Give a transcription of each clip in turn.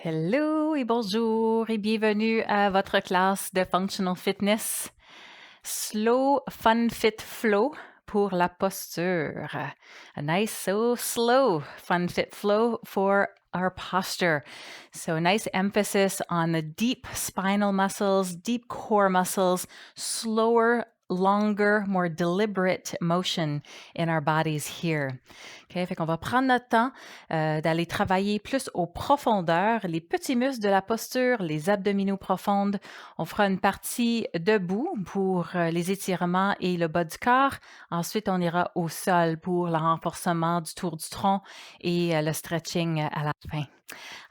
Hello et bonjour et bienvenue à votre classe de Functional Fitness. Slow funfit flow pour la posture. A nice, slow funfit flow for our posture. So nice emphasis on the deep spinal muscles, deep core muscles, slower, longer, more deliberate motion in our bodies here. Okay, fait qu'on va prendre notre temps d'aller travailler plus aux profondeurs, les petits muscles de la posture, les abdominaux profondes. On fera une partie debout pour les étirements et le bas du corps. Ensuite, on ira au sol pour le renforcement du tour du tronc et le stretching à la fin.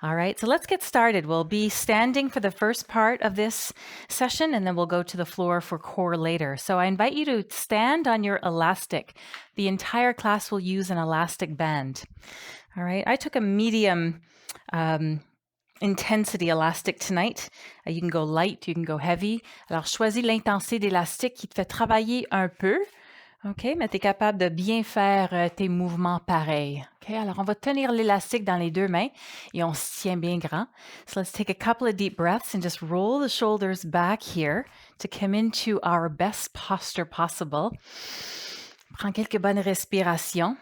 All right, so let's get started. We'll be standing for the first part of this session, and then we'll go to the floor for core later. So I invite you to stand on your elastic. The entire class will use an elastic band. All right, I took a medium intensity elastic tonight. You can go light, you can go heavy. Alors, choisis l'intensité d'élastique qui te fait travailler un peu. OK, mais tu es capable de bien faire tes mouvements pareils. OK, alors on va tenir l'élastique dans les deux mains et on se tient bien grand. So let's take a couple of deep breaths and just roll the shoulders back here to come into our best posture possible. Prends quelques bonnes respirations.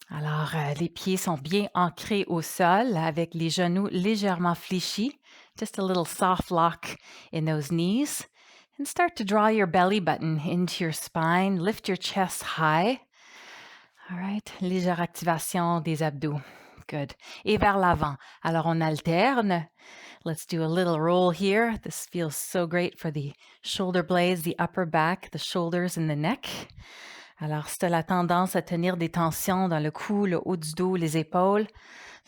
Alors, les pieds sont bien ancrés au sol avec les genoux légèrement fléchis. Just a little soft lock in those knees. And start to draw your belly button into your spine. Lift your chest high. All right. Légère activation des abdos. Good. Et vers l'avant. Alors, on alterne. Let's do a little roll here. This feels so great for the shoulder blades, the upper back, the shoulders and the neck. Alors, si tu as la tendance à tenir des tensions dans le cou, le haut du dos, les épaules,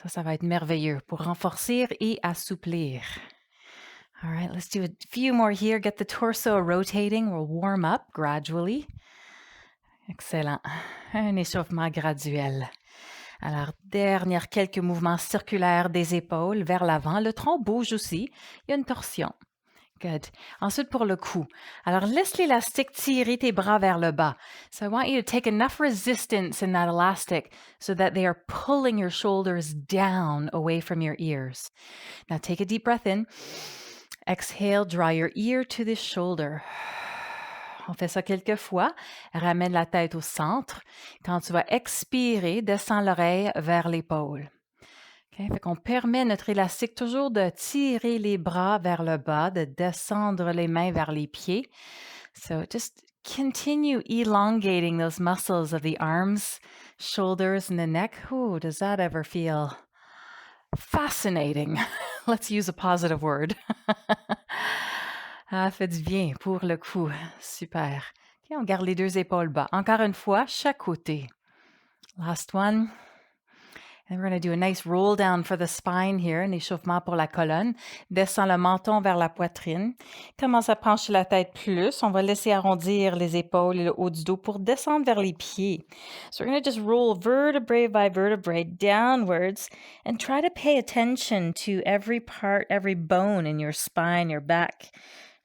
ça va être merveilleux pour renforcer et assouplir. All right, let's do a few more here. Get the torso rotating. We'll warm up gradually. Excellent. Un échauffement graduel. Alors, dernière quelques mouvements circulaires des épaules vers l'avant. Le tronc bouge aussi. Il y a une torsion. Good. Ensuite, pour le cou. Alors, laisse l'élastique tirer tes bras vers le bas. So I want you to take enough resistance in that elastic so that they are pulling your shoulders down away from your ears. Now, take a deep breath in. Exhale, draw your ear to the shoulder. On fait ça quelques fois. Ramène la tête au centre. Quand tu vas expirer, descends l'oreille vers l'épaule. Okay? Fait qu'on permet notre élastique toujours de tirer les bras vers le bas, de descendre les mains vers les pieds. So just continue elongating those muscles of the arms, shoulders, and the neck. Ooh, does that ever feel fascinating? Let's use a positive word. Ah, fait du bien pour le cou. Super. Okay, on garde les deux épaules bas. Encore une fois, chaque côté. Last one. And we're going to do a nice roll down for the spine here, un échauffement pour la colonne. Descends le menton vers la poitrine. Commence à pencher la tête plus. On va laisser arrondir les épaules et le haut du dos pour descendre vers les pieds. So we're going to just roll vertebrae by vertebrae downwards and try to pay attention to every part, every bone in your spine, your back.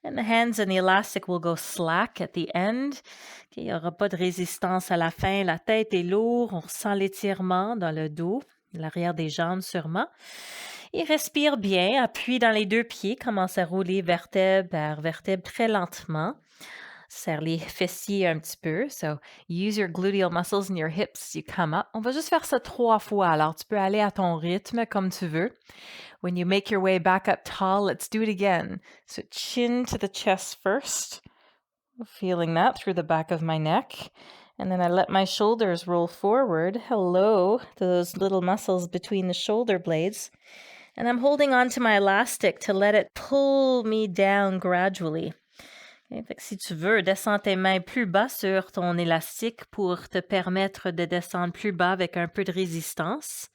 And the hands and the elastic will go slack at the end. Okay, il n'y aura pas de résistance à la fin. La tête est lourde. On ressent l'étirement dans le dos, l'arrière des jambes sûrement. Et respire bien. Appuie dans les deux pieds. Commence à rouler vertèbre par vertèbre très lentement. Serre les fessiers un petit peu. So, use your gluteal muscles and your hips as you come up. On va juste faire ça 3 fois. Alors, tu peux aller à ton rythme comme tu veux. When you make your way back up tall, let's do it again. So, chin to the chest first. Feeling that through the back of my neck. And then I let my shoulders roll forward. Hello to those little muscles between the shoulder blades. And I'm holding on to my elastic to let it pull me down gradually. Okay, fait que si tu veux, descends tes mains plus bas sur ton élastique pour te permettre de descendre plus bas avec un peu de résistance.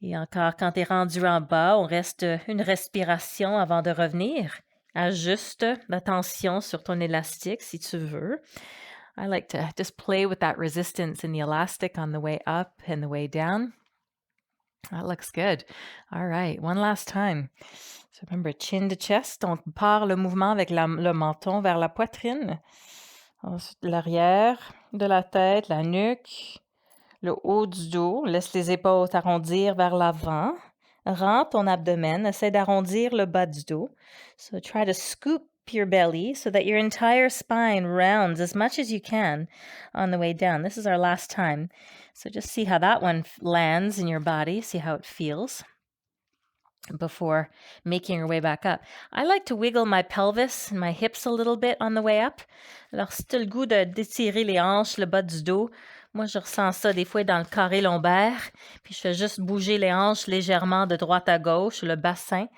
Et encore, quand tu es rendu en bas, on reste une respiration avant de revenir. Ajuste la tension sur ton élastique si tu veux. I like to just play with that resistance in the elastic on the way up and the way down. That looks good. All right, one last time. So remember, chin to chest. On part le mouvement avec le menton vers la poitrine. Ensuite, l'arrière de la tête, la nuque, le haut du dos. Laisse les épaules t'arrondir vers l'avant. Rends ton abdomen. Essaie d'arrondir le bas du dos. So try to scoop your belly so that your entire spine rounds as much as you can on the way down. This is our last time. So just see how that one lands in your body. See how it feels before making your way back up. I like to wiggle my pelvis and my hips a little bit on the way up. Alors, si tu as le goût de d'étirer les hanches, le bas du dos, moi, je ressens ça des fois dans le carré lombaire, puis je fais juste bouger les hanches légèrement de droite à gauche, le bassin.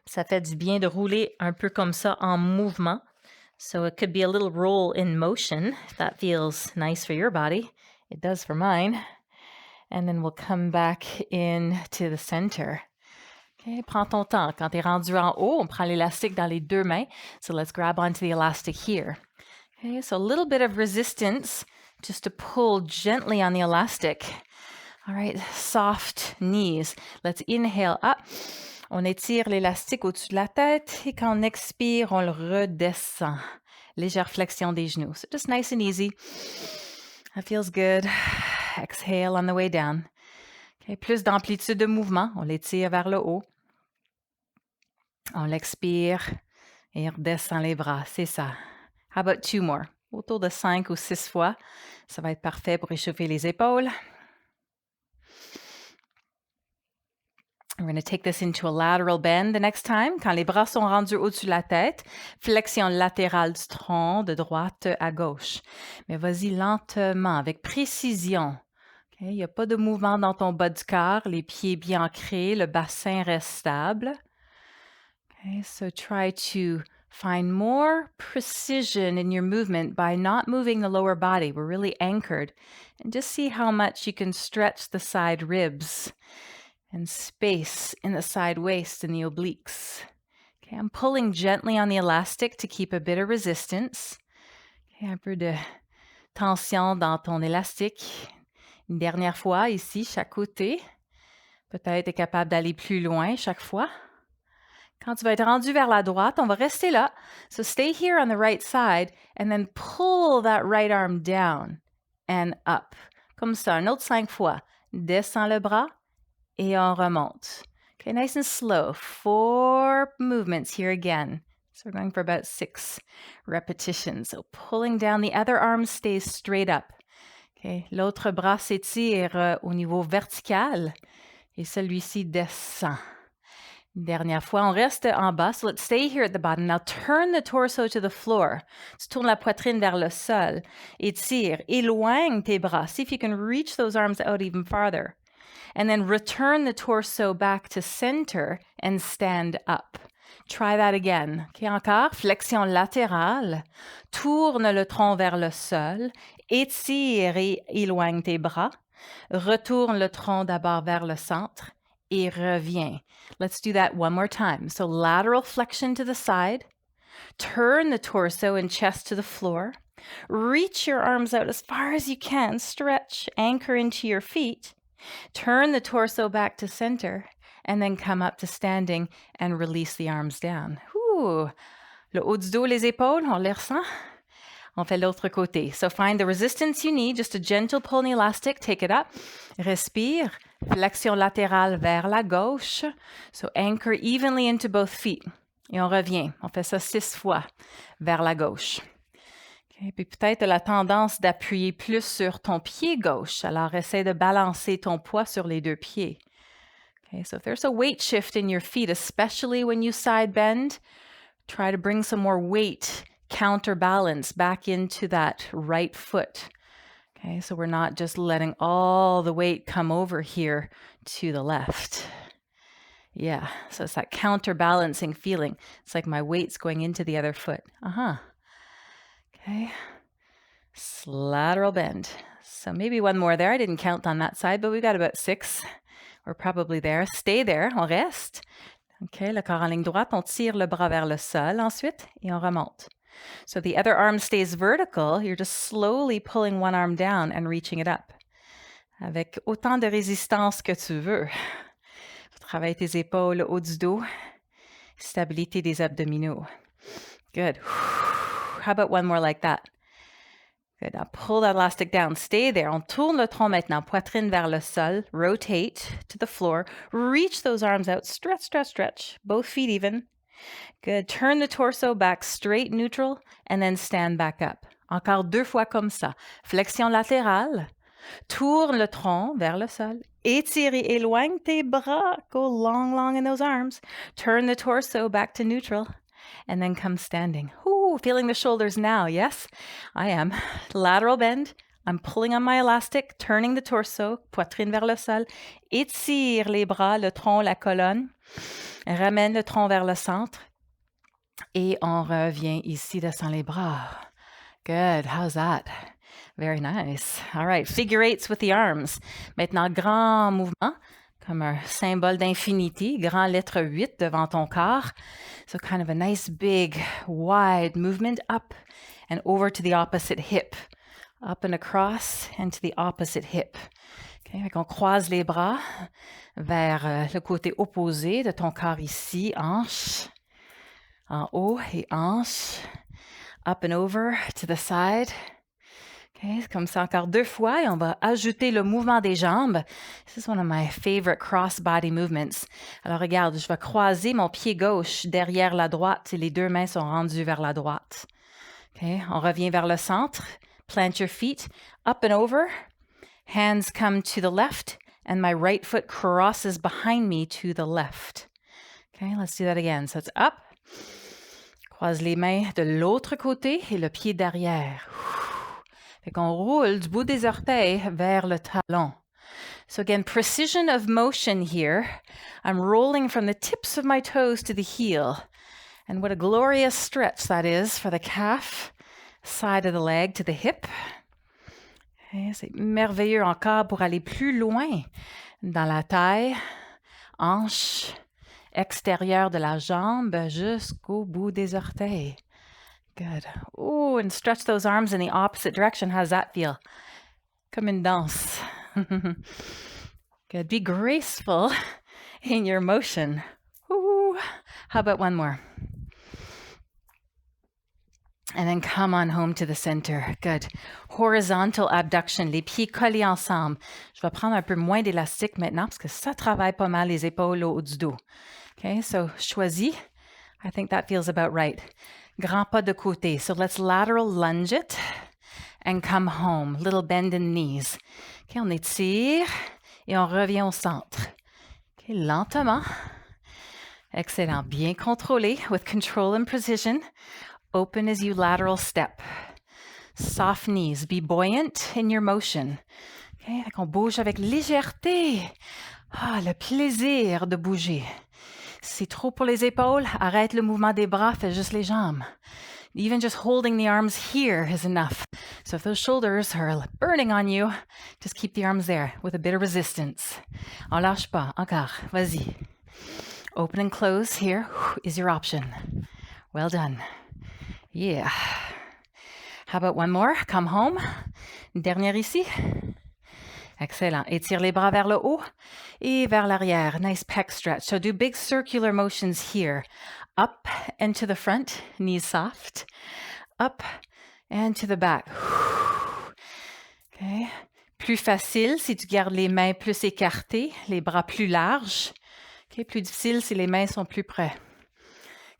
Puis ça fait du bien de rouler un peu comme ça en mouvement. So it could be a little roll in motion, if that feels nice for your body. It does for mine. And then we'll come back in to the center. Okay, prends ton temps. Quand tu es rendu en haut, on prend l'élastique dans les deux mains. So let's grab onto the elastic here. Okay, so a little bit of resistance just to pull gently on the elastic. All right, soft knees. Let's inhale up. On étire l'élastique au-dessus de la tête et quand on expire, on le redescend. Légère flexion des genoux. So just nice and easy. That feels good. Exhale on the way down. Okay, plus d'amplitude de mouvement. On l'étire vers le haut. On l'expire et on redescend les bras. C'est ça. How about 2 more? Autour de 5 ou 6 fois. Ça va être parfait pour échauffer les épaules. We're going to take this into a lateral bend the next time. Quand les bras sont rendus au-dessus de la tête, flexion latérale du tronc de droite à gauche. Mais vas-y lentement, avec précision. Okay? Il n'y a pas de mouvement dans ton bas du corps, les pieds bien ancrés, le bassin reste stable. Okay, so try to find more precision in your movement by not moving the lower body. We're really anchored. And just see how much you can stretch the side ribs and space in the side waist and the obliques. Okay, I'm pulling gently on the elastic to keep a bit of resistance. Okay, un peu de tension dans ton élastique. Une dernière fois ici, chaque côté. Peut-être tu es capable d'aller plus loin chaque fois. Quand tu vas être rendu vers la droite, on va rester là. So stay here on the right side and then pull that right arm down and up. Comme ça, un autre 5 fois. Descends le bras et on remonte. Okay, nice and slow. 4 movements here again. So we're going for about 6 repetitions. So pulling down, the other arm stays straight up. Okay, l'autre bras s'étire au niveau vertical et celui-ci descend. Dernière fois, on reste en bas. So let's stay here at the bottom. Now turn the torso to the floor. Tu tournes la poitrine vers le sol. Étire. Éloigne tes bras. See if you can reach those arms out even farther. And then return the torso back to center and stand up. Try that again. Okay, encore. Flexion latérale. Tourne le tronc vers le sol. Étire et éloigne tes bras. Retourne le tronc d'abord vers le centre. Et reviens. Let's do that one more time. So lateral flexion to the side. Turn the torso and chest to the floor. Reach your arms out as far as you can. Stretch, anchor into your feet. Turn the torso back to center. And then come up to standing and release the arms down. Ouh. Le haut du dos, les épaules, on les ressent? On fait l'autre côté. So find the resistance you need, just a gentle pull on the elastic, take it up. Respire. Flexion latérale vers la gauche. So anchor evenly into both feet. Et on revient. On fait ça 6 fois vers la gauche. Okay. Puis peut-être la tendance d'appuyer plus sur ton pied gauche. Alors essaie de balancer ton poids sur les 2 pieds. Okay. So if there's a weight shift in your feet, especially when you side bend, try to bring some more weight, counterbalance back into that right foot. Okay, so we're not just letting all the weight come over here to the left. Yeah, so it's that counterbalancing feeling. It's like my weight's going into the other foot. Okay, lateral bend. So maybe one more there. I didn't count on that side, but we've got about 6. We're probably there. Stay there, on reste. Okay, le corps en ligne droite, on tire le bras vers le sol ensuite et on remonte. So the other arm stays vertical, you're just slowly pulling one arm down and reaching it up. Avec autant de résistance que tu veux. Travaille tes épaules, le haut du dos. Stabilité des abdominaux. Good. How about one more like that? Good. Now pull that elastic down. Stay there. On tourne le tronc maintenant. Poitrine vers le sol. Rotate to the floor. Reach those arms out. Stretch, stretch, stretch. Both feet even. Good. Turn the torso back straight, neutral, and then stand back up. Encore 2 fois comme ça. Flexion latérale. Tourne le tronc vers le sol. Étire, éloigne tes bras. Go long, long in those arms. Turn the torso back to neutral. And then come standing. Ooh, feeling the shoulders now, yes? I am. Lateral bend. I'm pulling on my elastic, turning the torso, poitrine vers le sol. Étire les bras, le tronc, la colonne. Ramène le tronc vers le centre. Et on revient ici, descend les bras. Good. How's that? Very nice. All right. Figure eights with the arms. Maintenant, grand mouvement, comme un symbole d'infinité, grand lettre 8 devant ton corps. So kind of a nice big wide movement up and over to the opposite hip. Up and across and to the opposite hip. Okay, on croise les bras vers le côté opposé de ton corps ici, hanche, en haut et hanche, up and over to the side. Okay, comme ça encore 2 fois et on va ajouter le mouvement des jambes. This is one of my favorite cross-body movements. Alors regarde, je vais croiser mon pied gauche derrière la droite et les 2 mains sont rendues vers la droite. Okay, on revient vers le centre. Plant your feet up and over. Hands come to the left and my right foot crosses behind me to the left. Okay, let's do that again. So it's up. Croise les mains de l'autre côté et le pied derrière. Fait qu'on roule du bout des orteils vers le talon. So again, precision of motion here. I'm rolling from the tips of my toes to the heel. And what a glorious stretch that is for the calf, side of the leg to the hip. Okay, c'est merveilleux encore pour aller plus loin dans la taille, hanche, extérieure de la jambe jusqu'au bout des orteils. Good. Ooh, and stretch those arms in the opposite direction. How's that feel? Comme une danse. Good. Be graceful in your motion. Ooh. How about one more? And then come on home to the center. Good. Horizontal abduction, les pieds collés ensemble. Je vais prendre un peu moins d'élastique maintenant parce que ça travaille pas mal les épaules au haut du dos. Okay, so choisis. I think that feels about right. Grand pas de côté. So let's lateral lunge it and come home. Little bend in the knees. Okay, on étire et on revient au centre. Okay, lentement. Excellent. Bien contrôlé with control and precision. Open as you lateral step. Soft knees. Be buoyant in your motion. Okay, on bouge avec légèreté. Ah, le plaisir de bouger. Si c'est trop pour les épaules, arrête le mouvement des bras, fais juste les jambes. Even just holding the arms here is enough. So if those shoulders are burning on you, just keep the arms there with a bit of resistance. On lâche pas. Encore. Vas-y. Open and close here is your option. Well done. Yeah. How about one more? Come home. Dernière ici. Excellent. Étire les bras vers le haut et vers l'arrière. Nice pec stretch. So do big circular motions here. Up and to the front, knees soft. Up and to the back. Okay. Plus facile si tu gardes les mains plus écartées, les bras plus larges. Okay. Plus difficile si les mains sont plus près.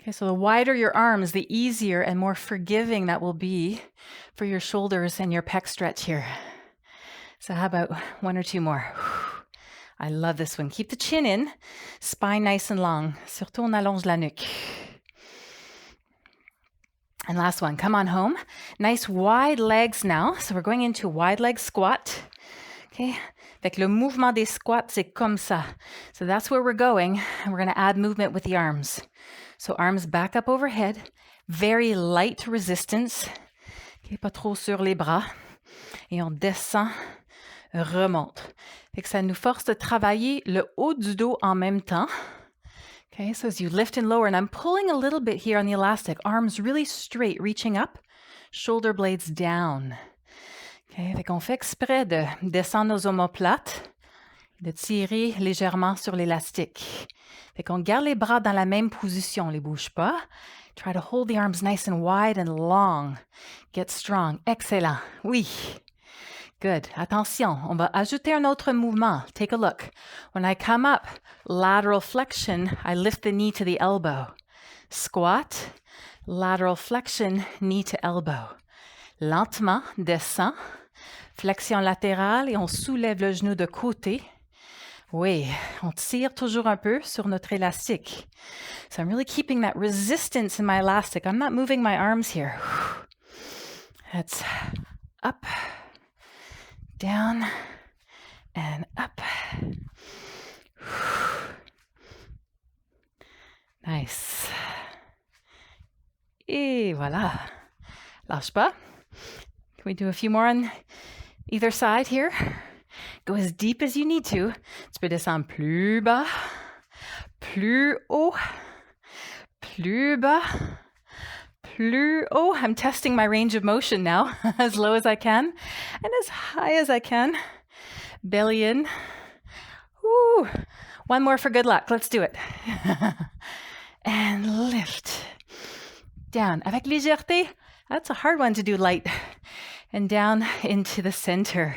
Okay, so the wider your arms, the easier and more forgiving that will be for your shoulders and your pec stretch here. So how about 1 or 2 more? I love this one. Keep the chin in, spine nice and long. Surtout on allonge la nuque. And last one, come on home. Nice wide legs now. So we're going into wide leg squat. Okay. Fait que le mouvement des squats, c'est comme ça. So that's where we're going. And we're going to add movement with the arms. So arms back up overhead. Very light resistance. Okay, pas trop sur les bras. Et on descend, remonte. Fait que ça nous force de travailler le haut du dos en même temps. Okay, so as you lift and lower, and I'm pulling a little bit here on the elastic. Arms really straight, reaching up. Shoulder blades down. Okay, fait qu'on fait exprès de descendre nos omoplates, de tirer légèrement sur l'élastique. Fait qu'on garde les bras dans la même position, on les bouge pas. Try to hold the arms nice and wide and long. Get strong. Excellent. Oui. Good. Attention, on va ajouter un autre mouvement. Take a look. When I come up, lateral flexion, I lift the knee to the elbow. Squat, lateral flexion, knee to elbow. Lentement, descend. Flexion latérale et on soulève le genou de côté. Oui, on tire toujours un peu sur notre élastique. So I'm really keeping that resistance in my elastic. I'm not moving my arms here. That's up, down, and up. Nice. Et voilà. Lâche pas. Can we do a few more on either side here? Go as deep as you need to. Tu peux descendre plus bas, plus haut, plus bas, plus haut. I'm testing my range of motion now, as low as I can and as high as I can. Belly in. Woo. One more for good luck. Let's do it. And lift. Down. Avec légèreté. That's a hard one to do light. And down into the center.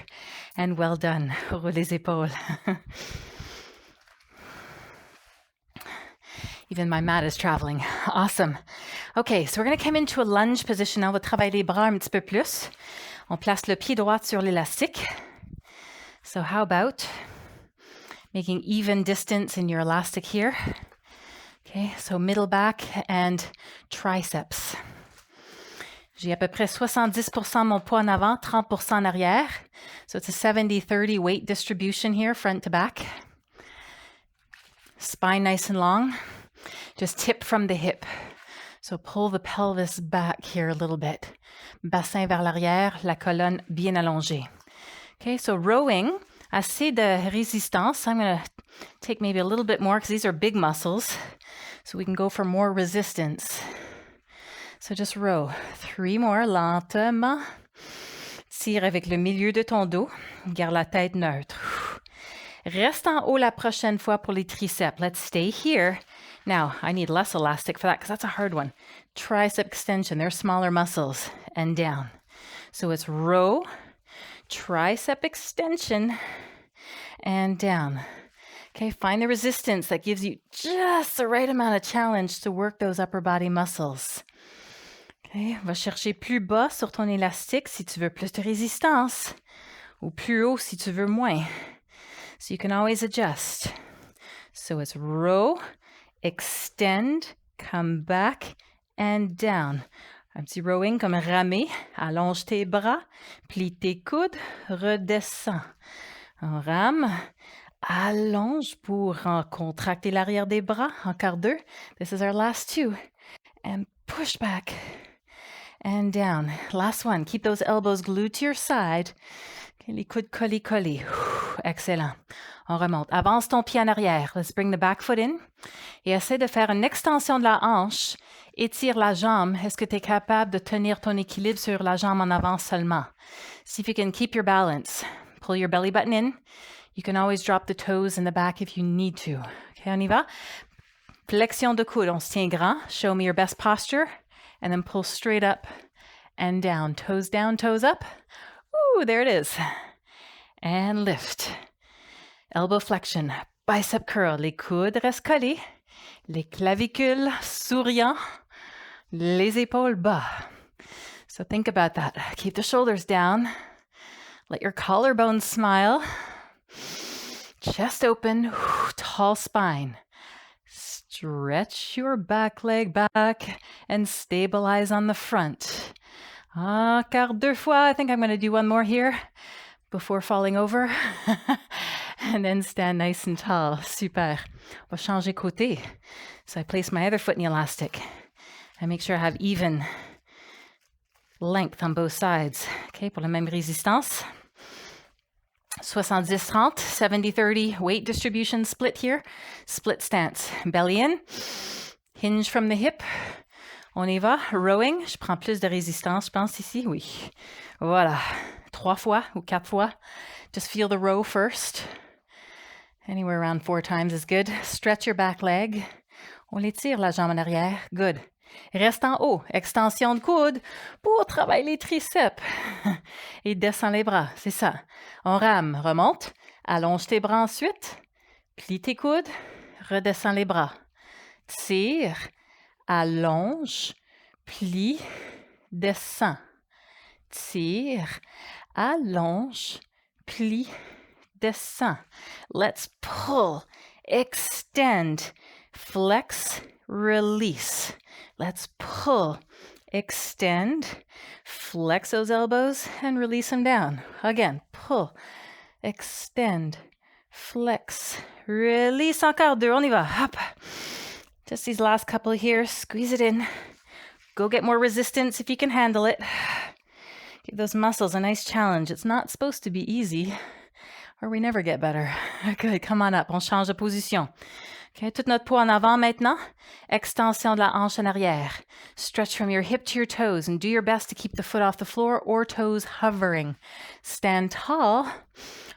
And well done. Roule les épaules. Even my mat is traveling. Awesome. Okay, so we're going to come into a lunge position. On va travailler les bras un petit peu plus. On place le pied droit sur l'élastique. So how about making even distance in your elastic here? Okay, so middle back and triceps. J'ai à peu près 70% de mon poids en avant, 30% en arrière. So it's a 70-30 weight distribution here, front to back. Spine nice and long. Just tip from the hip. So pull the pelvis back here a little bit. Bassin vers l'arrière, la colonne bien allongée. Okay, so rowing, assez de résistance. I'm going to take maybe a little bit more because these are big muscles. So we can go for more resistance. So just row. 3 more, lentement. Tire avec le milieu de ton dos. Garde la tête neutre. Reste en haut la prochaine fois pour les triceps. Let's stay here. Now, I need less elastic for that because that's a hard one. Tricep extension, they're smaller muscles. And down. So it's row, tricep extension, and down. Okay, find the resistance that gives you just the right amount of challenge to work those upper body muscles. Okay, va chercher plus bas sur ton élastique si tu veux plus de résistance, ou plus haut si tu veux moins. So you can always adjust. So it's row, extend, come back, and down. Un petit rowing comme ramer. Allonge tes bras, plie tes coudes, redescends. On rame, allonge pour contracter l'arrière des bras. Encore 2. This is our last 2. And push back. And down. Last one. Keep those elbows glued to your side. Okay, les coudes collés. Excellent. On remonte. Avance ton pied en arrière. Let's bring the back foot in. Et essaie de faire une extension de la hanche. Étire la jambe. Est-ce que tu es capable de tenir ton équilibre sur la jambe en avant seulement? See if you can keep your balance. Pull your belly button in. You can always drop the toes in the back if you need to. Okay, on y va. Flexion de coude. On se tient grand. Show me your best posture. And then pull straight up and down. Toes down, toes up. Ooh, there it is. And lift. Elbow flexion. Bicep curl. Les coudes restent collés. Les clavicules souriants. Les épaules bas. So think about that. Keep the shoulders down. Let your collarbones smile. Chest open. Tall spine. Stretch your back leg back and stabilize on the front. Encore 2 fois. I think I'm going to do one more here before falling over. And then stand nice and tall. Super. On va changer côté. So I place my other foot in the elastic. I make sure I have even length on both sides. Okay, pour la même résistance. 70-30, 70-30 weight distribution split here. Split stance. Belly in. Hinge from the hip. On y va. Rowing. Je prends plus de résistance, je pense, ici. Oui. Voilà. 3 fois ou 4 fois. Just feel the row first. Anywhere around 4 times is good. Stretch your back leg. On l'étire la jambe en arrière. Good. Reste en haut, extension de coude pour travailler les triceps. Et descends les bras, c'est ça. On rame, remonte, allonge tes bras ensuite, plie tes coudes, redescends les bras. Tire, allonge, plie, descends. Tire, allonge, plie, descends. Let's pull, extend, flex, release. Let's pull, extend, flex those elbows, and release them down. Again, pull, extend, flex, release. Encore deux, on y va. Hop. Just these last couple here, squeeze it in. Go get more resistance if you can handle it. Give those muscles a nice challenge. It's not supposed to be easy, or we never get better. Good, come on up, on change de position. Okay, toute notre peau en avant maintenant. Extension de la hanche en arrière. Stretch from your hip to your toes and do your best to keep the foot off the floor or toes hovering. Stand tall.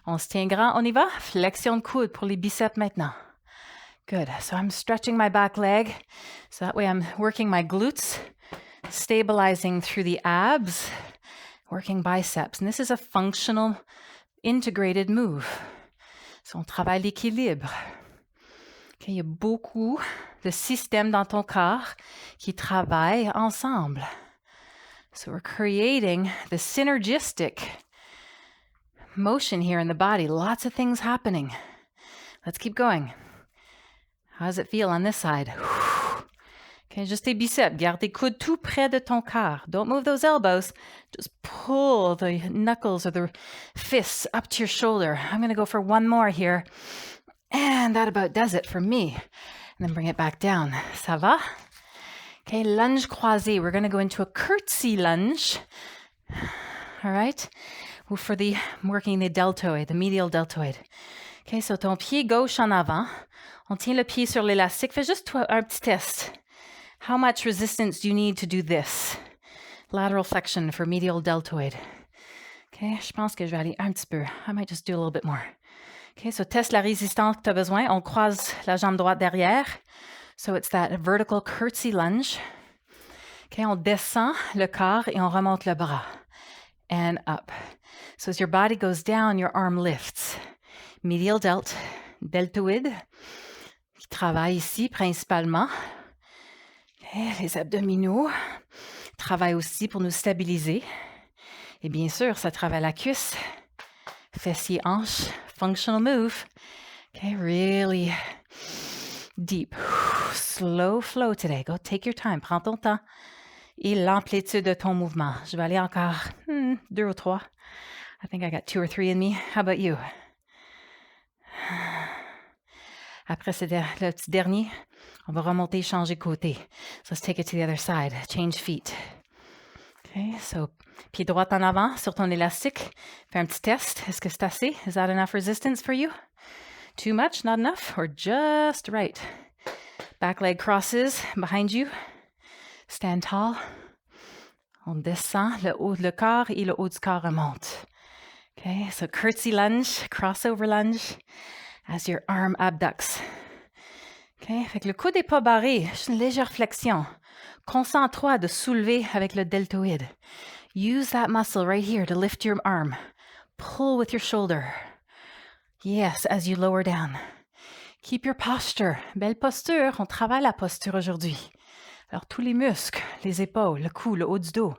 On se tient grand, on y va. Flexion de coude pour les biceps maintenant. Good, so I'm stretching my back leg. So that way I'm working my glutes, stabilizing through the abs, working biceps. And this is a functional, integrated move. So on travaille l'équilibre. Okay, il y a beaucoup de systèmes dans ton corps qui travaillent ensemble. So we're creating the synergistic motion here in the body. Lots of things happening. Let's keep going. How does it feel on this side? Okay, just tes biceps. Garde tes coudes tout près de ton corps. Don't move those elbows. Just pull the knuckles or the fists up to your shoulder. I'm going to go for one more here. And that about does it for me. And then bring it back down. Ça va? Okay, lunge croisé. We're going to go into a curtsy lunge. All right? For the working the deltoid, the medial deltoid. Okay, so ton pied gauche en avant. On tient le pied sur l'élastique. Fais juste un petit test. How much resistance do you need to do this? Lateral flexion for medial deltoid. Okay, je pense que je vais aller un petit peu. I might just do a little bit more. Okay, so teste la résistance que tu as besoin. On croise la jambe droite derrière. So it's that vertical curtsy lunge. Okay, on descend le corps et on remonte le bras. And up. So as your body goes down, your arm lifts. Medial deltoid, qui travaille ici principalement. Okay, les abdominaux travaillent aussi pour nous stabiliser. Et bien sûr, ça travaille la cuisse, fessier, hanche, functional move. Okay, really deep. Slow flow today. Go take your time. Prends ton temps. Et l'amplitude de ton mouvement. Je vais aller encore 2 ou 3. I think I got 2 or 3 in me. How about you? Après, c'est le petit dernier. On va remonter, changer côté. So let's take it to the other side. Change feet. Okay, so pied droit en avant sur ton élastique. Fais un petit test. Est-ce que c'est assez? Is that enough resistance for you? Too much? Not enough? Or just right? Back leg crosses behind you. Stand tall. On descend. Le haut du corps et le haut du corps remonte. Okay, so curtsy lunge, crossover lunge, as your arm abducts. Okay, fait que le coude n'est pas barré, juste une légère flexion. Concentre-toi de soulever avec le deltoïde. Use that muscle right here to lift your arm. Pull with your shoulder. Yes, as you lower down. Keep your posture. Belle posture, on travaille la posture aujourd'hui. Alors tous les muscles, les épaules, le cou, le haut du dos,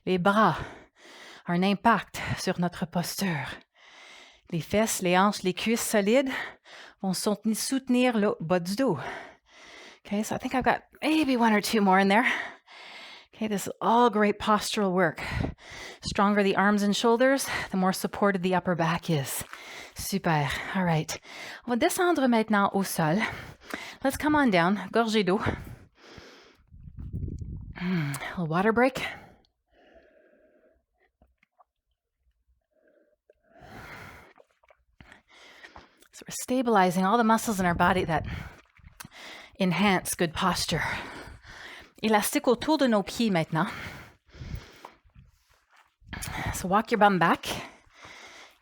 les bras, un impact sur notre posture. Les fesses, les hanches, les cuisses solides vont soutenir le bas du dos. Okay, so I think I've got maybe 1 or 2 more in there. Okay, this is all great postural work. Stronger the arms and shoulders, the more supported the upper back is. Super. All right. On va descendre maintenant au sol. Let's come on down. Gorgée d'eau. A little water break. So we're stabilizing all the muscles in our body that enhance good posture. Élastique autour de nos pieds maintenant. So walk your bum back.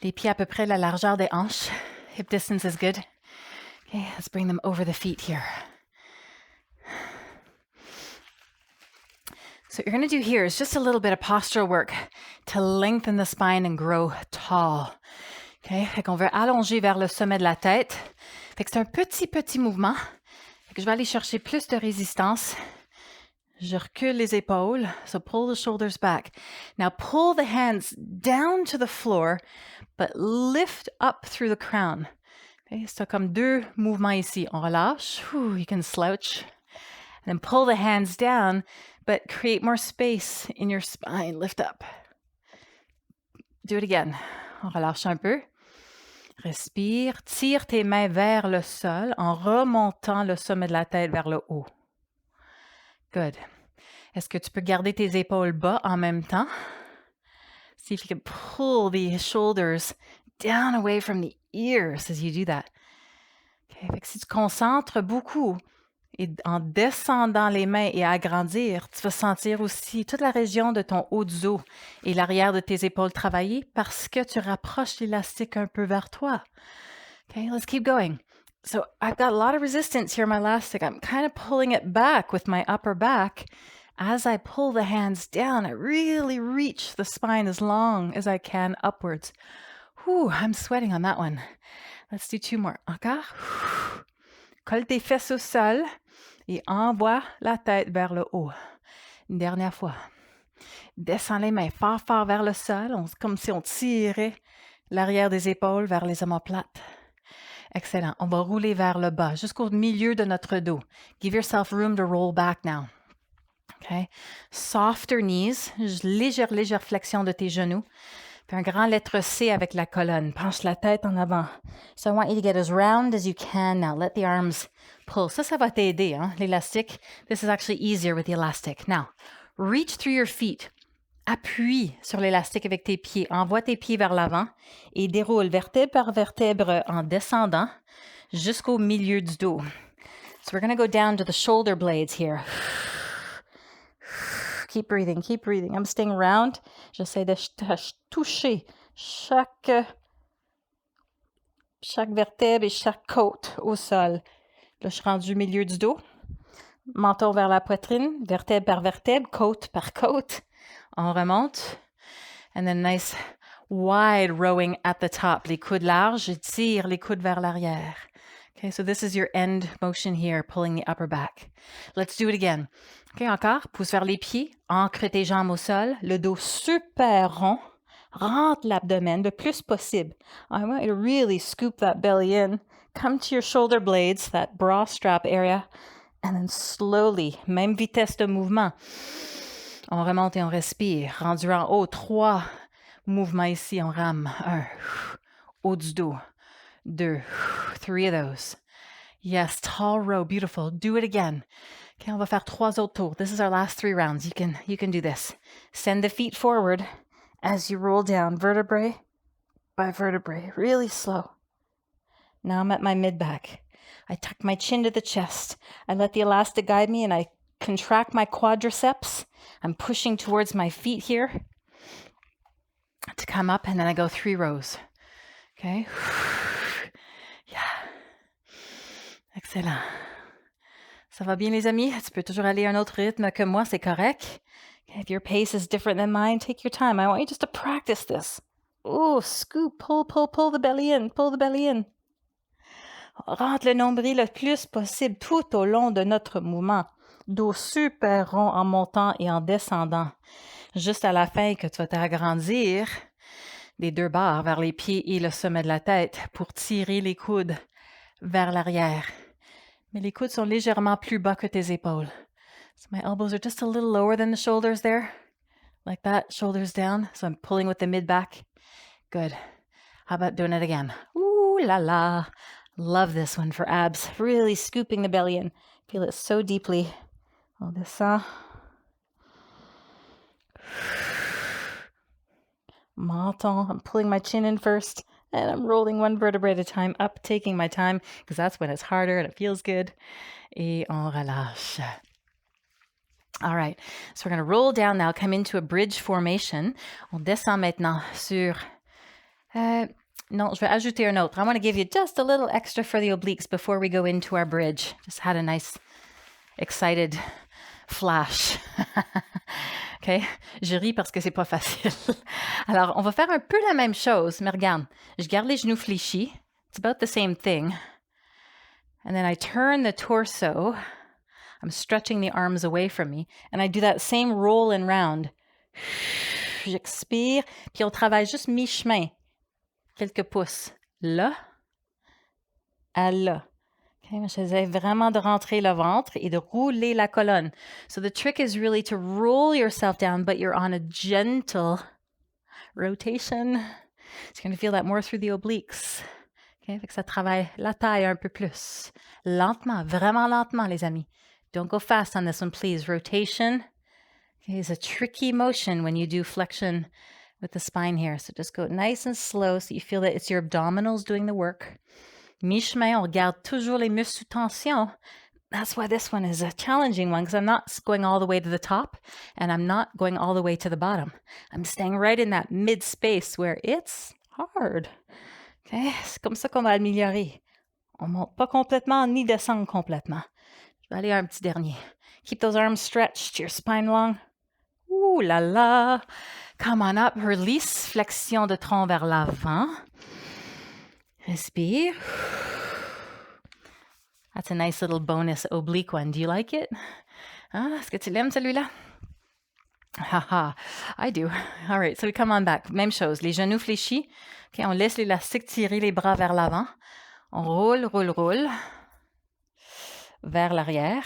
Les pieds à peu près la largeur des hanches. Hip distance is good. Okay, let's bring them over the feet here. So what you're going to do here is just a little bit of postural work to lengthen the spine and grow tall. Okay? Fait qu'on veut allonger vers le sommet de la tête. Fait que c'est un petit mouvement. Fait que je vais aller chercher plus de résistance. Je recule les épaules. So pull the shoulders back. Now pull the hands down to the floor, but lift up through the crown. Okay? C'est comme deux mouvements ici. On relâche. Whew, you can slouch. And then pull the hands down, but create more space in your spine. Lift up. Do it again. On relâche un peu. Respire. Tire tes mains vers le sol en remontant le sommet de la tête vers le haut. Good. Est-ce que tu peux garder tes épaules bas en même temps? See if you can pull the shoulders down away from the ears as you do that. Okay. Fait que si tu concentres beaucoup et en descendant les mains et agrandir, tu vas sentir aussi toute la région de ton haut du dos et l'arrière de tes épaules travailler parce que tu rapproches l'élastique un peu vers toi. Okay, let's keep going. So I've got a lot of resistance here in my elastic. I'm kind of pulling it back with my upper back. As I pull the hands down, I really reach the spine as long as I can upwards. Whew, I'm sweating on that one. Let's do 2 more. Encore. Colle tes fesses au sol et envoie la tête vers le haut. Une dernière fois. Descends les mains fort vers le sol, comme si on tirait l'arrière des épaules vers les omoplates. Excellent. On va rouler vers le bas, jusqu'au milieu de notre dos. Give yourself room to roll back now. Okay? Softer knees, légère flexion de tes genoux. Fais un grand lettre C avec la colonne. Penche la tête en avant. So I want you to get as round as you can now. Let the arms pull. Ça va t'aider, hein, l'élastique. This is actually easier with the elastic. Now, reach through your feet. Appuie sur l'élastique avec tes pieds. Envoie tes pieds vers l'avant et déroule vertèbre par vertèbre en descendant jusqu'au milieu du dos. So we're going to go down to the shoulder blades here. Keep breathing, keep breathing. I'm staying round. J'essaie de toucher chaque vertèbre et chaque côte au sol. Là, je suis rendue au milieu du dos. Menton vers la poitrine, vertèbre par vertèbre, côte par côte. On remonte. And then nice wide rowing at the top. Les coudes larges, je tire les coudes vers l'arrière. Okay, so this is your end motion here, pulling the upper back. Let's do it again. Okay, encore. Pousse vers les pieds. Ancre tes jambes au sol. Le dos super rond. Rentre l'abdomen le plus possible. I want you to really scoop that belly in. Come to your shoulder blades, that bra strap area. And then slowly, même vitesse de mouvement. On remonte et on respire. Rendu en haut, 3 mouvements ici. On rame. 1. Haut du dos. 2. 3 of those. Yes, tall row. Beautiful. Do it again. Okay, on va faire 3 autres tours. This is our last 3 rounds. You can do this. Send the feet forward as you roll down vertebrae by vertebrae. Really slow. Now I'm at my mid-back. I tuck my chin to the chest. I let the elastic guide me and I contract my quadriceps. I'm pushing towards my feet here to come up, and then I go 3 rows. Okay? Yeah. Excellent. Ça va bien, les amis? Tu peux toujours aller à un autre rythme que moi, c'est correct. Okay, if your pace is different than mine, take your time. I want you just to practice this. Oh, scoop, pull the belly in, pull the belly in. Rentre le nombril le plus possible tout au long de notre mouvement. Dos super rond en montant et en descendant. Juste à la fin que tu vas t'agrandir des 2 barres vers les pieds et le sommet de la tête pour tirer les coudes vers l'arrière. Mais les coudes sont légèrement plus bas que tes épaules. So my elbows are just a little lower than the shoulders there. Like that, shoulders down. So I'm pulling with the mid-back. Good. How about doing it again? Ooh la la. Love this one for abs. Really scooping the belly in. Feel it so deeply. On descend. Menton. I'm pulling my chin in first. And I'm rolling 1 vertebrae at a time up, taking my time, because that's when it's harder and it feels good. Et on relâche. All right, so we're going to roll down now, come into a bridge formation. On descend maintenant sur... non, je vais ajouter un autre. I want to give you just a little extra for the obliques before we go into our bridge. Just had a nice, excited flash. OK? Je ris parce que c'est pas facile. Alors, on va faire un peu la même chose, mais regarde, je garde les genoux fléchis. It's about the same thing. And then I turn the torso. I'm stretching the arms away from me. And I do that same roll and round. J'expire, puis on travaille juste mi-chemin. Quelques pouces. Là, à là. Okay, j'essaie vraiment de rentrer le ventre et de rouler la colonne. So the trick is really to roll yourself down, but you're on a gentle rotation. So you're going to feel that more through the obliques. Okay, fait que ça travaille la taille un peu plus. Lentement, vraiment lentement, les amis. Don't go fast on this one, please. Rotation is a tricky motion when you do flexion with the spine here. So just go nice and slow so you feel that it's your abdominals doing the work. Mi-chemin, on garde toujours les muscles sous tension. That's why this one is a challenging one, because I'm not going all the way to the top and I'm not going all the way to the bottom. I'm staying right in that mid-space where it's hard. Okay? C'est comme ça qu'on va améliorer. On monte pas complètement ni descend complètement. Je vais aller à un petit dernier. Keep those arms stretched, your spine long. Ouh là là. Come on up, release, flexion de tronc vers l'avant. Respire. That's a nice little bonus oblique one. Do you like it? Ah, est-ce que tu l'aimes celui-là? Haha, I do. All right, so we come on back. Même chose, les genoux fléchis. Okay, on laisse l'élastique tirer les bras vers l'avant. On roule, roule, roule vers l'arrière.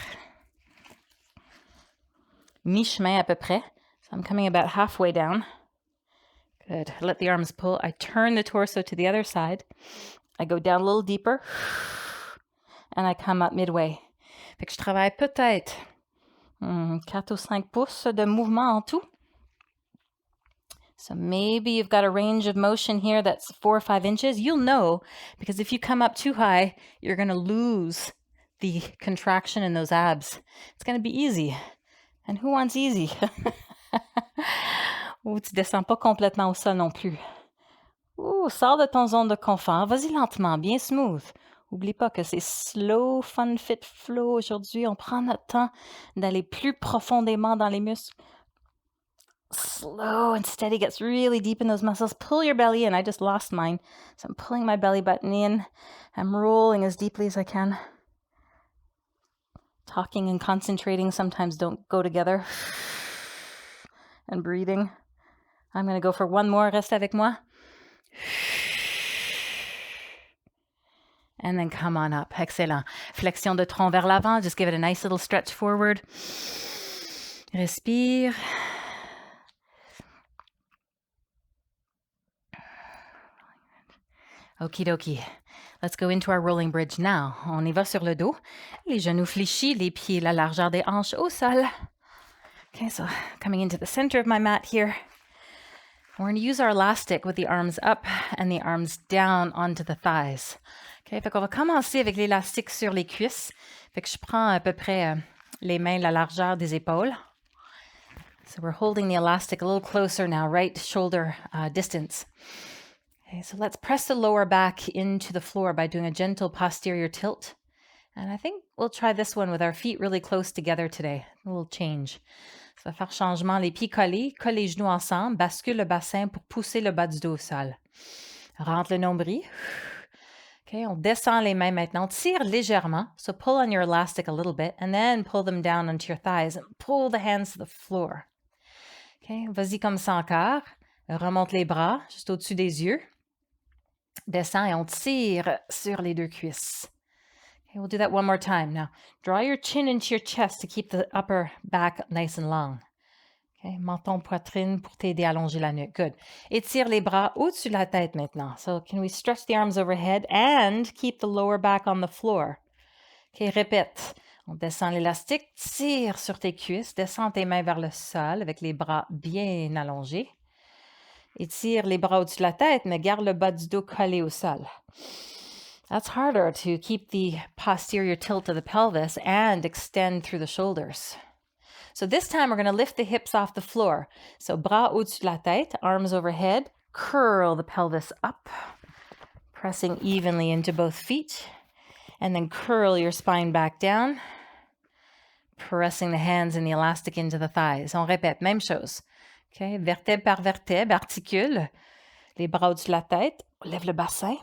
Mi-chemin à peu près. So I'm coming about halfway down. Good. Let the arms pull. I turn the torso to the other side. I go down a little deeper. And I come up midway. Fait que je travaille peut-être 4 ou 5 pouces de mouvement en tout. So maybe you've got a range of motion here that's 4 or 5 inches. You'll know, because if you come up too high, you're going to lose the contraction in those abs. It's going to be easy. And who wants easy? Ou tu descends pas complètement au sol non plus. Ouh, sors de ton zone de confort. Vas-y lentement, bien smooth. Oublie pas que c'est slow, funfit, flow. Aujourd'hui, on prend notre temps d'aller plus profondément dans les muscles. Slow and steady gets really deep in those muscles. Pull your belly in. I just lost mine. So I'm pulling my belly button in. I'm rolling as deeply as I can. Talking and concentrating sometimes don't go together. And breathing. I'm going to go for one more. Reste avec moi. And then come on up. Excellent. Flexion de tronc vers l'avant. Just give it a nice little stretch forward. Respire. Okie dokie. Let's go into our rolling bridge now. On y va sur le dos. Les genoux fléchis, les pieds la largeur des hanches au sol. Okay, so coming into the center of my mat here. We're going to use our elastic with the arms up and the arms down onto the thighs. Okay, fait qu'on va commencer avec l'élastique sur les cuisses. Fait que je prends à peu près les mains la largeur des épaules. So we're holding the elastic a little closer now, right shoulder distance. Okay, so let's press the lower back into the floor by doing a gentle posterior tilt. And I think we'll try this one with our feet really close together today. A little change. Ça va faire changement. Les pieds collés, colle les genoux ensemble, bascule le bassin pour pousser le bas du dos au sol. Rentre le nombril. Okay, on descend les mains maintenant. On tire légèrement. So pull on your elastic a little bit and then pull them down onto your thighs and pull the hands to the floor. Okay, vas-y comme ça encore. Remonte les bras juste au-dessus des yeux. Descend et on tire sur les deux cuisses. Okay, we'll do that one more time. Now, draw your chin into your chest to keep the upper back nice and long. Okay, menton, poitrine pour t'aider à allonger la nuque. Good. Étire les bras au-dessus de la tête maintenant. So, can we stretch the arms overhead and keep the lower back on the floor? Okay, répète. On descend l'élastique, tire sur tes cuisses, descends tes mains vers le sol avec les bras bien allongés. Étire les bras au-dessus de la tête, mais garde le bas du dos collé au sol. That's harder to keep the posterior tilt of the pelvis and extend through the shoulders. So this time we're going to lift the hips off the floor. So bras au-dessus de la tête, arms overhead, curl the pelvis up, pressing evenly into both feet, and then curl your spine back down. pressing the hands and the elastic into the thighs. On répète, même chose. Okay, vertèbre par vertèbre, articule. Les bras au-dessus de la tête. Lève le bassin.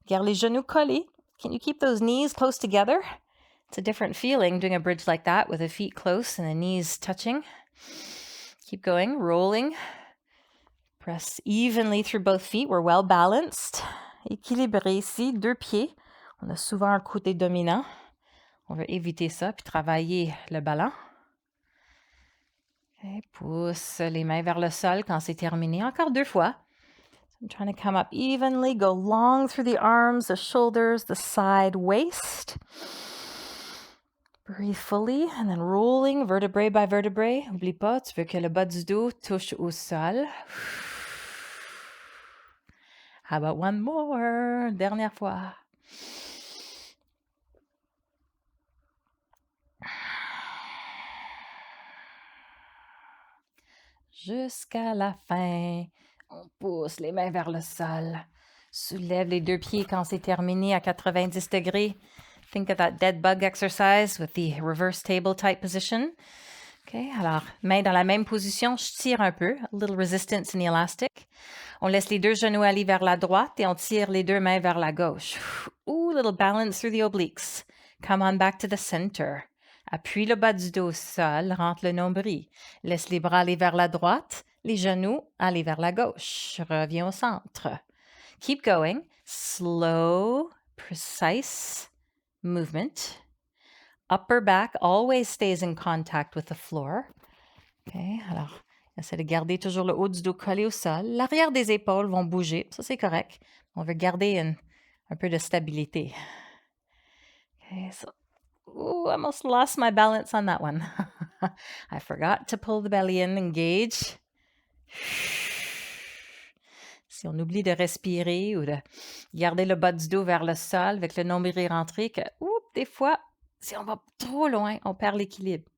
Garde les genoux collés. Can you keep those knees close together? It's a different feeling doing a bridge like that with the feet close and the knees touching. Keep going, rolling. Press evenly through both feet. We're well balanced. Équilibré ici, deux pieds. On a souvent un côté dominant. On veut éviter ça, puis travailler le ballon. Okay, pousse les mains vers le sol quand c'est terminé. Encore 2 fois. I'm trying to come up evenly, go long through the arms, the shoulders, the side, waist. Breathe fully, and then rolling vertebrae by vertebrae. N'oublie pas, tu veux que le bas du dos touche au sol. How about one more? Dernière fois. Jusqu'à la fin. On pousse les mains vers le sol. Soulève les 2 pieds quand c'est terminé à 90 degrés. Think of that dead bug exercise with the reverse table type position. Okay, alors, main dans la même position, je tire un peu. A little resistance in the elastic. On laisse les 2 genoux aller vers la droite et on tire les 2 mains vers la gauche. Ooh, little balance through the obliques. Come on back to the center. Appuie le bas du dos au sol, rentre le nombril. Laisse les bras aller vers la droite, les genoux aller vers la gauche. Reviens au centre. Keep going. Slow, precise movement. Upper back always stays in contact with the floor. Okay, alors, essaie de garder toujours le haut du dos collé au sol. L'arrière des épaules vont bouger. Ça, c'est correct. On veut garder un peu de stabilité. Okay, so ooh, I almost lost my balance on that one. I forgot to pull the belly in, engage. Si on oublie de respirer ou de garder le bas du dos vers le sol avec le nombril rentré, que des fois, si on va trop loin, on perd l'équilibre.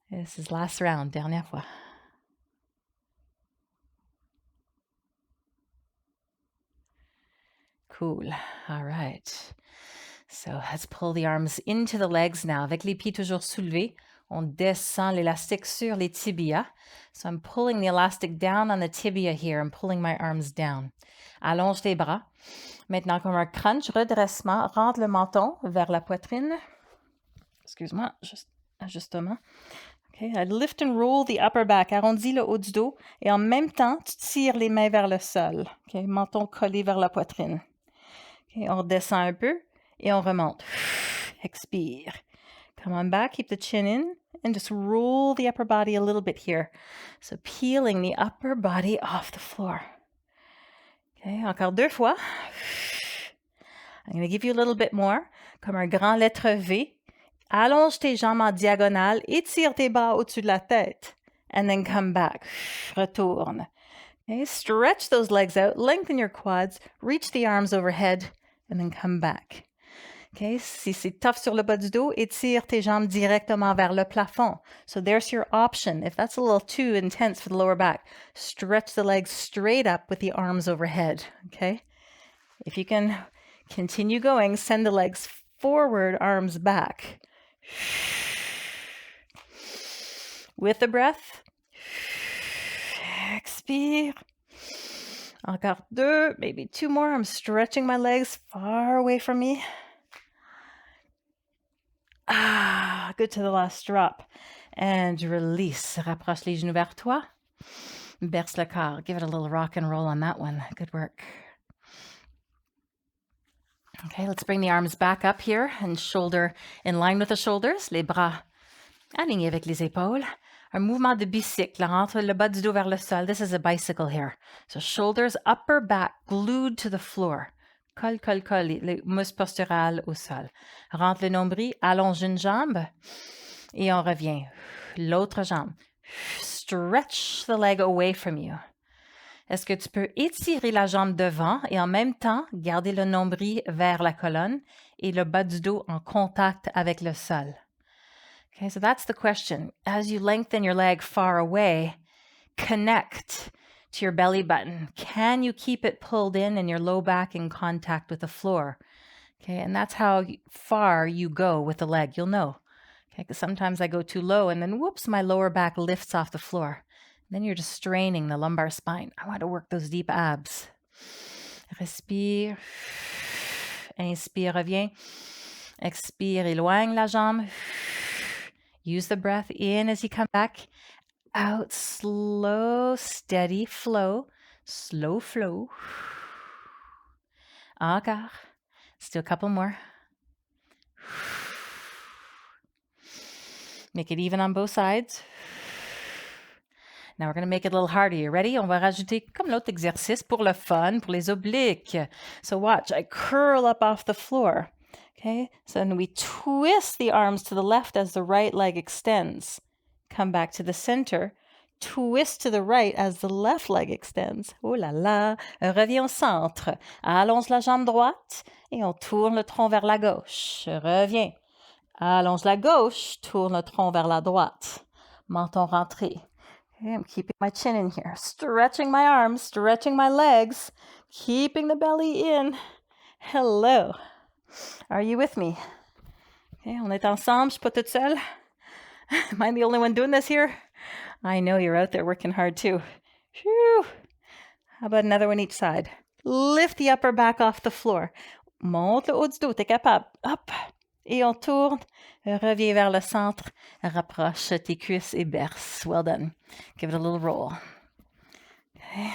This is last round, dernière fois. Cool. All right. So let's pull the arms into the legs now. Avec les pieds toujours soulevés, on descend l'élastique sur les tibias. So I'm pulling the elastic down on the tibia here. I'm pulling my arms down. Allonge les bras. Maintenant, comme un crunch, redressement, rentre le menton vers la poitrine. Excuse-moi, juste ajustement. Okay, I lift and roll the upper back. Arrondis le haut du dos et en même temps, tu tires les mains vers le sol. Okay, menton collé vers la poitrine. Okay, on redescend un peu et on remonte. Expire. Come on back, keep the chin in, and just roll the upper body a little bit here. So peeling the upper body off the floor. Okay, encore 2 fois. I'm going to give you a little bit more. Comme un grand lettre V. Allonge tes jambes en diagonale, étire tes bras au-dessus de la tête. And then come back. Retourne. Okay, stretch those legs out, lengthen your quads, reach the arms overhead, and then come back. Okay, si c'est tough sur le bas du dos, étire tes jambes directement vers le plafond. So there's your option. If that's a little too intense for the lower back, stretch the legs straight up with the arms overhead. Okay? If you can continue going, send the legs forward, arms back. With the breath. Expire. Encore 2, maybe 2 more. I'm stretching my legs far away from me. Good to the last drop. And release. Rapproche les genoux vers toi. Berce le corps. Give it a little rock and roll on that one. Good work. Okay, let's bring the arms back up here and shoulder in line with the shoulders. Les bras alignés avec les épaules. Un mouvement de bicycle. Rentre le bas du dos vers le sol. This is a bicycle here. So shoulders, upper back, glued to the floor. Colle, colle, colle, les muscles posturales au sol. Rentre le nombril, allonge une jambe et on revient. L'autre jambe. Stretch the leg away from you. Est-ce que tu peux étirer la jambe devant et en même temps garder le nombril vers la colonne et le bas du dos en contact avec le sol? Okay, so that's the question. As you lengthen your leg far away, connect to your belly button. Can you keep it pulled in and your low back in contact with the floor? Okay, and that's how far you go with the leg. You'll know. Okay, because sometimes I go too low and then whoops, my lower back lifts off the floor. Then you're just straining the lumbar spine. I want to work those deep abs. Respire. Inspire, reviens. Expire, éloigne la jambe. Use the breath in as you come back. Out, slow, steady flow. Slow flow. Encore. Let's do a couple more. Make it even on both sides. Now we're going to make it a little harder. You ready? On va rajouter comme l'autre exercice pour le fun, pour les obliques. So watch, I curl up off the floor. Okay, so then we twist the arms to the left as the right leg extends. Come back to the center. Twist to the right as the left leg extends. Oh là là. Reviens au centre. Allonge la jambe droite et on tourne le tronc vers la gauche. Reviens. Allonge la gauche, tourne le tronc vers la droite. Menton rentré. Okay, I'm keeping my chin in here. Stretching my arms, stretching my legs, keeping the belly in. Hello. Are you with me? Okay, on est ensemble, je suis pas toute seule. Am I the only one doing this here? I know you're out there working hard too. Phew. How about another one each side? Lift the upper back off the floor. Monte le haut du dos, t'es capable. Hop. Et on tourne. Reviens vers le centre. Rapproche tes cuisses et berce. Well done. Give it a little roll. Okay.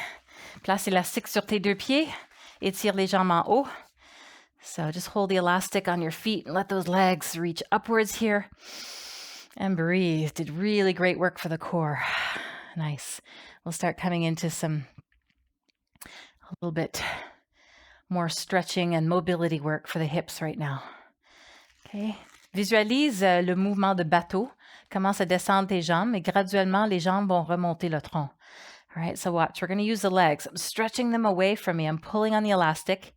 Place élastique sur tes deux pieds. Étire les jambes en haut. So just hold the elastic on your feet and let those legs reach upwards here. And breathe. Did really great work for the core. Nice. We'll start coming into a little bit more stretching and mobility work for the hips right now. Okay. Visualise le mouvement de bateau. Commence à descendre tes jambes et graduellement les jambes vont remonter le tronc. All right, so watch. We're going to use the legs. I'm stretching them away from me. I'm pulling on the elastic.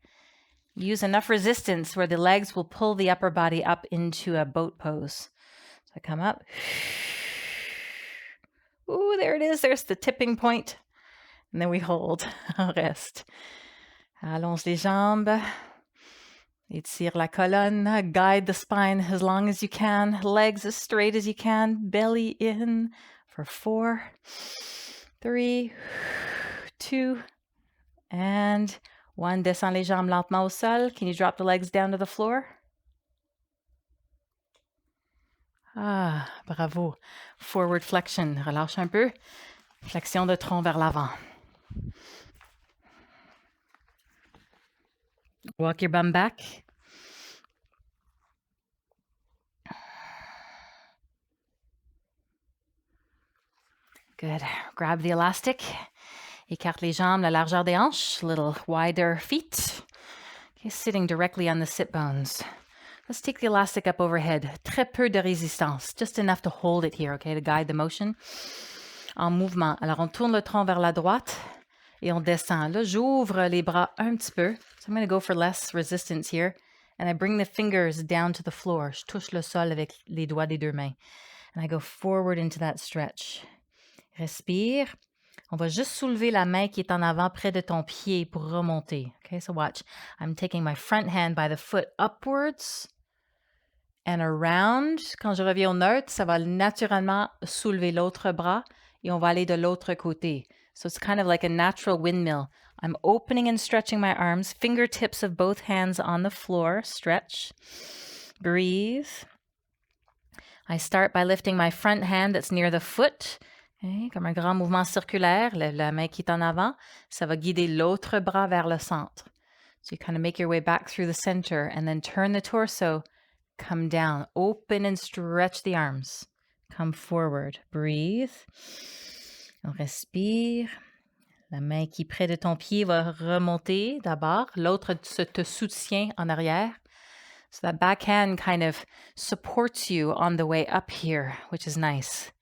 Use enough resistance where the legs will pull the upper body up into a boat pose. So I come up. Ooh, there it is. There's the tipping point. And then we hold. Reste. Allonge les jambes. Étire la colonne. Guide the spine as long as you can. Legs as straight as you can. Belly in for 4, 3, 2, and 1. Descends les jambes lentement au sol. Can you drop the legs down to the floor? Ah, bravo. Forward flexion. Relâche un peu. Flexion de tronc vers l'avant. Walk your bum back. Good. Grab the elastic. Écarte les jambes, la largeur des hanches. Little wider feet. Okay, sitting directly on the sit bones. Let's take the elastic up overhead. Très peu de résistance. Just enough to hold it here, okay, to guide the motion. En mouvement. Alors, on tourne le tronc vers la droite et on descend. Là, j'ouvre les bras un petit peu. So I'm going to go for less resistance here. And I bring the fingers down to the floor. Je touche le sol avec les doigts des deux mains. And I go forward into that stretch. Respire. On va juste soulever la main qui est en avant près de ton pied pour remonter. Okay, so watch. I'm taking my front hand by the foot upwards and around. Quand je reviens au neutre, ça va naturellement soulever l'autre bras et on va aller de l'autre côté. So it's kind of like a natural windmill. I'm opening and stretching my arms, fingertips of both hands on the floor, stretch, breathe. I start by lifting my front hand that's near the foot. Okay, comme un grand mouvement circulaire, la main qui est en avant, ça va guider l'autre bras vers le centre. So you kind of make your way back through the center and then turn the torso, come down, open and stretch the arms. Come forward, breathe. On respire. La main qui est près de ton pied va remonter d'abord, l'autre te soutient en arrière. So that back hand kind of supports you on the way up here, which is nice.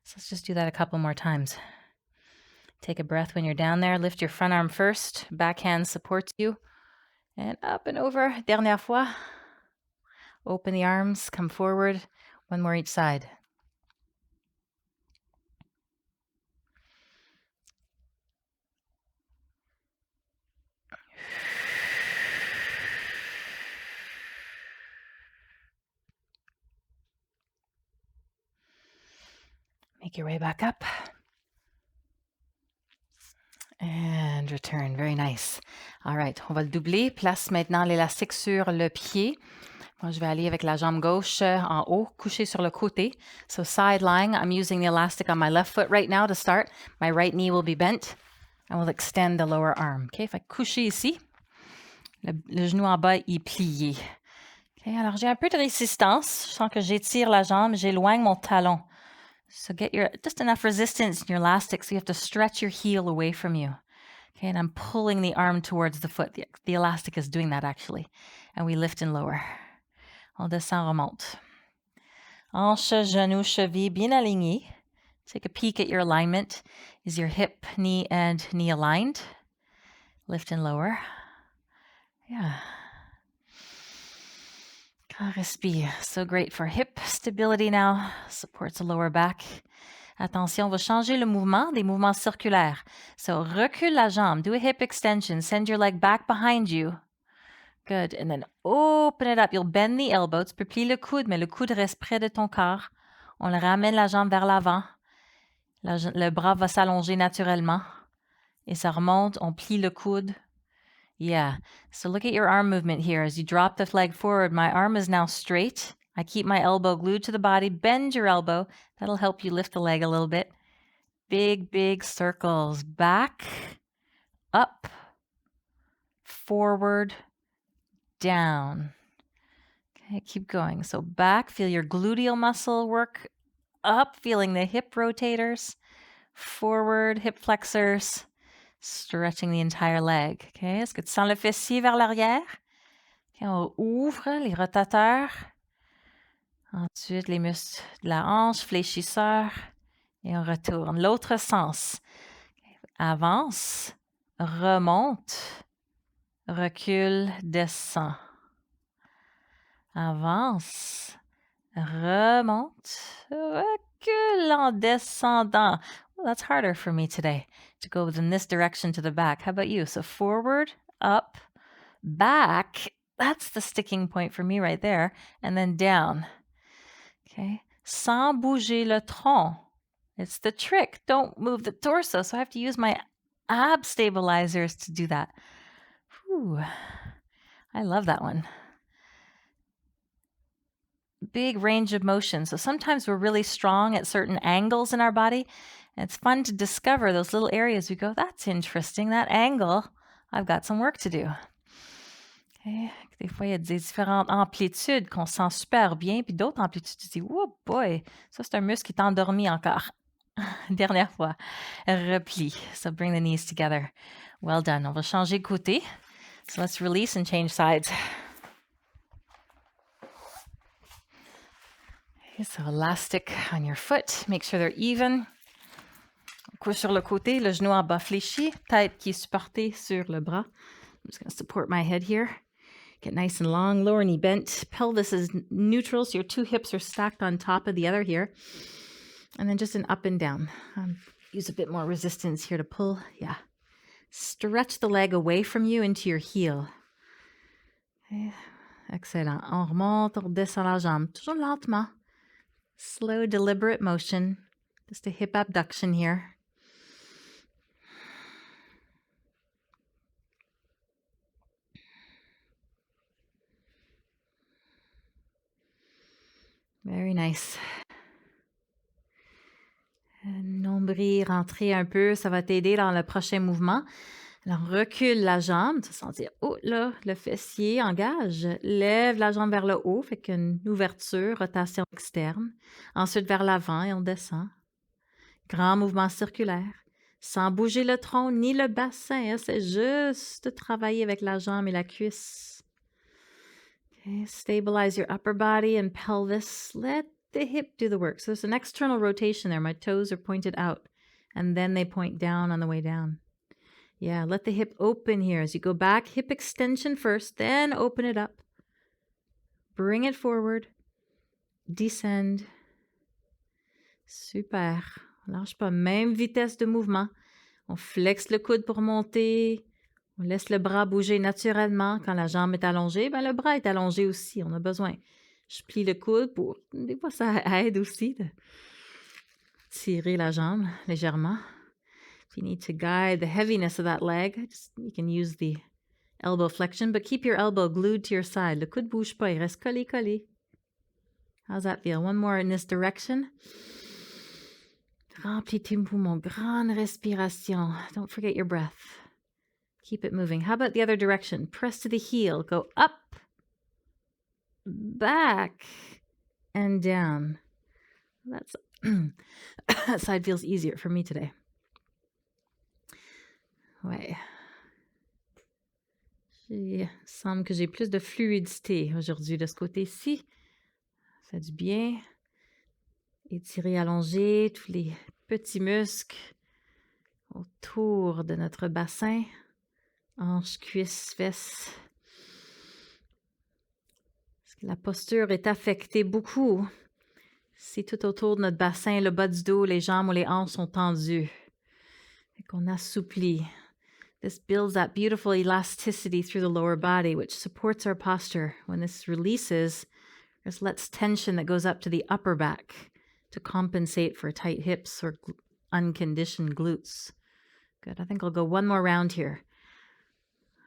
So let's just do that a couple more times. Take a breath when you're down there. Lift your front arm first. Back hand supports you. And up and over. Dernière fois. Open the arms. Come forward. One more each side. Make your way back up. And return. Very nice. All right, on va le doubler. Place maintenant l'élastique sur le pied. Moi, je vais aller avec la jambe gauche en haut, couchée sur le côté. So side lying, I'm using the elastic on my left foot right now to start. My right knee will be bent. I will extend the lower arm. OK, fait couché ici. Le genou en bas est plié. OK, alors j'ai un peu de résistance. Je sens que j'étire la jambe, j'éloigne mon talon. So get just enough resistance in your elastic so you have to stretch your heel away from you. Okay, and I'm pulling the arm towards the foot. The elastic is doing that actually. And we lift and lower. On descend, remonte. Hanche, genou, cheville bien aligné. Take a peek at your alignment. Is your hip, knee, and knee aligned? Lift and lower. Yeah. Respire. So great for hip stability now. Supports the lower back. Attention, on va changer le mouvement, des mouvements circulaires. So recule la jambe. Do a hip extension. Send your leg back behind you. Good. And then open it up. You'll bend the elbow. Tu peux plier le coude, mais le coude reste près de ton corps. On le ramène la jambe vers l'avant. Le bras va s'allonger naturellement. Et ça remonte. On plie le coude. Yeah. So look at your arm movement here. As you drop the leg forward, my arm is now straight. I keep my elbow glued to the body. Bend your elbow. That'll help you lift the leg a little bit. Big, big circles. Back, up, forward, down. Okay, keep going. So back, feel your gluteal muscle work. Up, feeling the hip rotators. Forward, hip flexors. Stretching the entire leg. Okay, est-ce que tu sens le fessier vers l'arrière? Okay, on ouvre les rotateurs. Ensuite, les muscles de la hanche, fléchisseurs. Et on retourne. L'autre sens. Avance, remonte, recule, descend. Avance, remonte, recule en descendant. Well, that's harder for me today to go in this direction to the back. How about you? So forward, up, back. That's the sticking point for me right there. And then down. Okay. Sans bouger le tronc. It's the trick. Don't move the torso. So I have to use my ab stabilizers to do that. Whew. I love that one. Big range of motion. So sometimes we're really strong at certain angles in our body. And it's fun to discover those little areas. We go, that's interesting. That angle, I've got some work to do. Okay. Des fois, il y a des différentes amplitudes qu'on sent super bien, puis d'autres amplitudes, tu dis, oh boy, ça c'est un muscle qui est endormi encore. Dernière fois. Repli. So bring the knees together. Well done. On va changer de côté. So let's release and change sides. Okay, so elastic on your foot. Make sure they're even. Couche sur le côté, le genou en bas fléchi, tête qui est supportée sur le bras. I'm just going to support my head here. Get nice and long, lower knee bent. Pelvis is neutral, so your two hips are stacked on top of the other here. And then just an up and down. Use a bit more resistance here to pull. Yeah. Stretch the leg away from you into your heel. Okay. Excellent. On remonte, on descend la jambe. Toujours lentement. Slow, deliberate motion. Just a hip abduction here. Very nice. Nombril, rentrer un peu, ça va t'aider dans le prochain mouvement. Alors, recule la jambe, tu vas sentir, oh là, le fessier engage. Lève la jambe vers le haut, fait qu'une ouverture, rotation externe. Ensuite, vers l'avant et on descend. Grand mouvement circulaire. Sans bouger le tronc ni le bassin, hein, c'est juste travailler avec la jambe et la cuisse. Okay, stabilize your upper body and pelvis. Let the hip do the work. So there's an external rotation there. My toes are pointed out, and then they point down on the way down. Yeah, let the hip open here. As you go back, hip extension first, then open it up. Bring it forward. Descend. Super. Lâche pas. Même vitesse de mouvement. On flexe le coude pour monter. On laisse le bras bouger naturellement. Quand la jambe est allongée, ben le bras est allongé aussi. On a besoin. Je plie le coude pour... Des fois, ça aide aussi. Tirez la jambe légèrement. If you need to guide the heaviness of that leg, you can use the elbow flexion, but keep your elbow glued to your side. Le coude bouge pas, il reste collé. How's that feel? One more in this direction. Remplis tes poumons. Grande respiration. Don't forget your breath. Keep it moving. How about the other direction? Press to the heel. Go up, back, and down. That's that side feels easier for me today. Ouais. Il semble que j'ai plus de fluidité aujourd'hui de ce côté-ci. Ça fait du bien. Étirer, allonger tous les petits muscles autour de notre bassin. Hanches, cuisses, fesses. Parce que la posture est affectée beaucoup si tout autour de notre bassin, le bas du dos, les jambes ou les hanches sont tendues. Et qu'on assouplit. This builds that beautiful elasticity through the lower body, which supports our posture. When this releases, there's less tension that goes up to the upper back to compensate for tight hips or unconditioned glutes. Good. I think I'll go one more round here.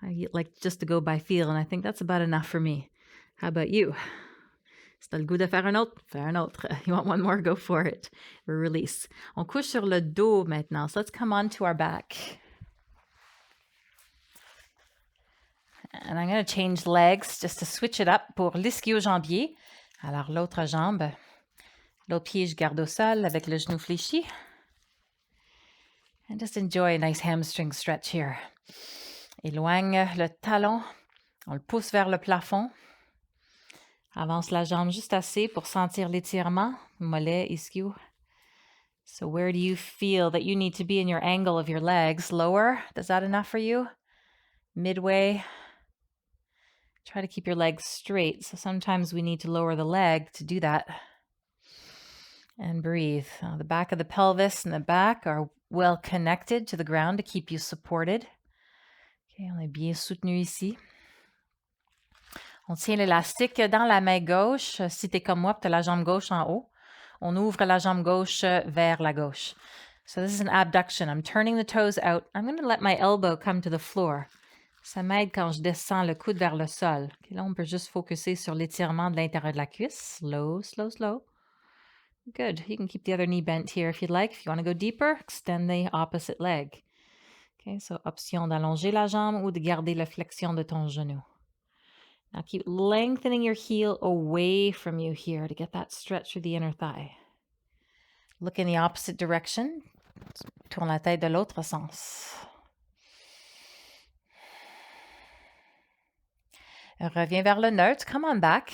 I like just to go by feel, and I think that's about enough for me. How about you? Si t'as le goût de faire un autre, fais un autre. You want one more? Go for it. Release. On couche sur le dos maintenant. So let's come on to our back. And I'm going to change legs just to switch it up pour l'ischio-jambier. Alors, l'autre jambe, l'autre pied, je garde au sol avec le genou fléchi. And just enjoy a nice hamstring stretch here. Éloigne le talon. On le pousse vers le plafond. Avance la jambe juste assez pour sentir l'étirement. Mollet, ischio. So where do you feel that you need to be in your angle of your legs? Lower? Is that enough for you? Midway? Try to keep your legs straight. So sometimes we need to lower the leg to do that. And breathe. The back of the pelvis and the back are well connected to the ground to keep you supported. Okay, on est bien soutenu ici. On tient l'élastique dans la main gauche. Si tu es comme moi, tu as la jambe gauche en haut. On ouvre la jambe gauche vers la gauche. So this is an abduction. I'm turning the toes out. I'm going to let my elbow come to the floor. Ça m'aide quand je descends le coude vers le sol. Okay, là, on peut juste focuser sur l'étirement de l'intérieur de la cuisse. Slow, slow, slow. Good. You can keep the other knee bent here if you'd like. If you want to go deeper, extend the opposite leg. Okay, so option d'allonger la jambe ou de garder la flexion de ton genou. Now keep lengthening your heel away from you here to get that stretch through the inner thigh. Look in the opposite direction. Tourne la tête de l'autre sens. Reviens vers le neutre. Come on back.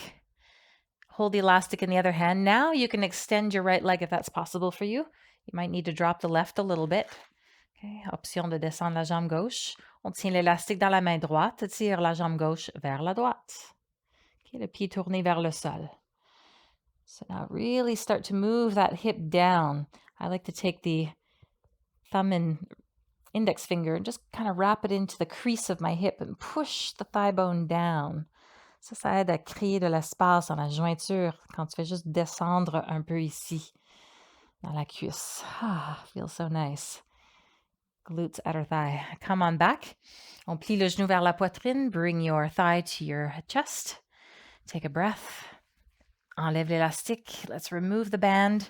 Hold the elastic in the other hand. Now you can extend your right leg if that's possible for you. You might need to drop the left a little bit. Okay. Option de descendre la jambe gauche. On tient l'élastique dans la main droite. Tire la jambe gauche vers la droite. Okay. Le pied tourné vers le sol. So now really start to move that hip down. I like to take the thumb and index finger and just kind of wrap it into the crease of my hip and push the thigh bone down. Ça aide à créer de l'espace dans la jointure quand tu fais juste descendre un peu ici, dans la cuisse. Ah, feels so nice. Glutes, outer thigh. Come on back. On plie le genou vers la poitrine. Bring your thigh to your chest. Take a breath. Enlève l'élastique. Let's remove the band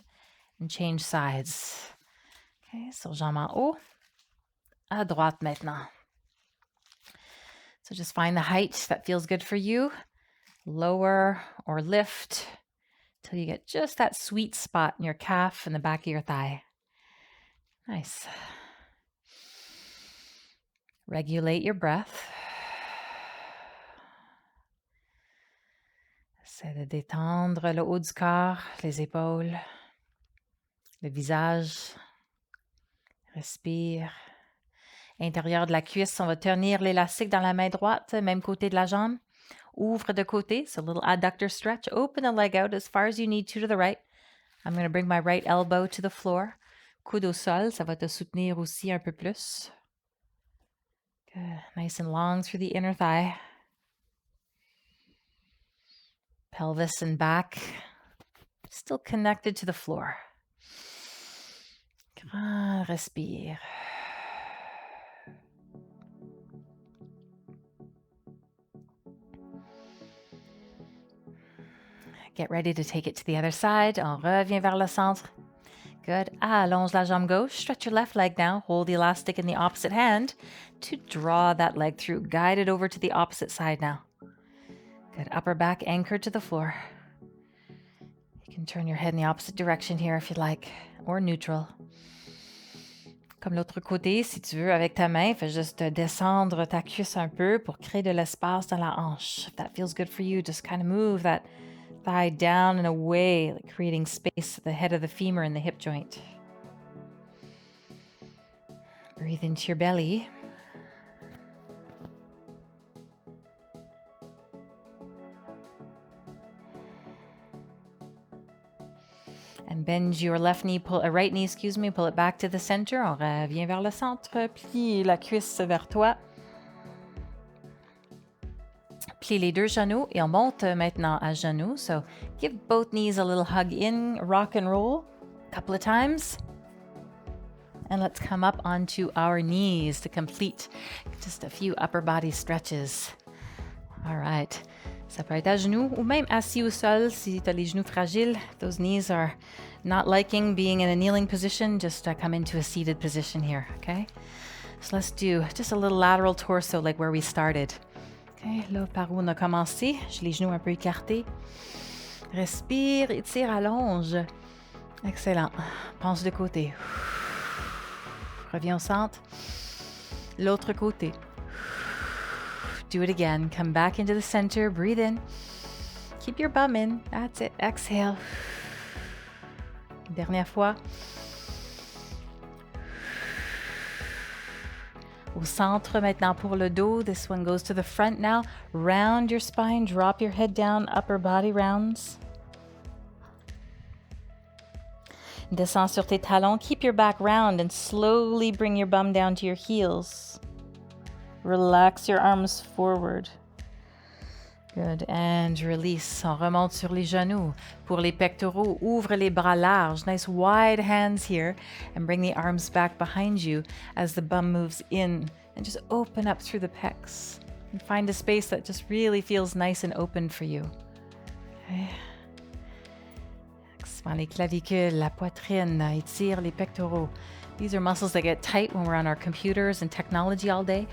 and change sides. Okay, so jambe en haut. À droite maintenant. So just find the height that feels good for you. Lower or lift till you get just that sweet spot in your calf and the back of your thigh. Nice. Regulate your breath. Essaie de détendre le haut du corps, les épaules, le visage. Respire. Intérieur de la cuisse, on va tenir l'élastique dans la main droite, même côté de la jambe. Ouvre de côté, so a little adductor stretch. Open the leg out as far as you need to the right. I'm going to bring my right elbow to the floor. Coude au sol, ça va te soutenir aussi un peu plus. Good. Nice and long through the inner thigh. Pelvis and back still connected to the floor. Grand respire. Get ready to take it to the other side. On revient vers le centre. Good. Allonge la jambe gauche. Stretch your left leg now. Hold the elastic in the opposite hand to draw that leg through. Guide it over to the opposite side now. Good. Upper back anchored to the floor. You can turn your head in the opposite direction here if you'd like, or neutral. Comme l'autre côté, si tu veux, avec ta main, fais juste descendre ta cuisse un peu pour créer de l'espace dans la hanche. If that feels good for you, just kind of move that thigh down and away, like creating space at the head of the femur and the hip joint. Breathe into your belly. And bend your right knee, pull it back to the center. On revient vers le centre. Plie la cuisse vers toi. Plie les deux genoux et on monte maintenant à genoux. So give both knees a little hug in, rock and roll a couple of times. And let's come up onto our knees to complete just a few upper body stretches. All right. Ça peut être à genoux ou même assis au sol si tu as les genoux fragiles. Those knees are not liking being in a kneeling position. Just come into a seated position here, okay? So let's do just a little lateral torso like where we started. Okay, là, par où on a commencé. J'ai les genoux un peu écartés. Respire, étire, allonge. Excellent. Pense de côté. Reviens au centre. L'autre côté. Do it again. Come back into the center. Breathe in. Keep your bum in. That's it. Exhale. Dernière fois. Au centre maintenant pour le dos. This one goes to the front now. Round your spine. Drop your head down. Upper body rounds. Descends sur tes talons. Keep your back round and slowly bring your bum down to your heels. Relax your arms forward. Good. And release. On remonte sur les genoux. Pour les pectoraux, ouvre les bras larges. Nice wide hands here. And bring the arms back behind you as the bum moves in. And just open up through the pecs. And find a space that just really feels nice and open for you. Okay. Expand les clavicules, la poitrine. Étire les pectoraux. These are muscles that get tight when we're on our computers and technology all day.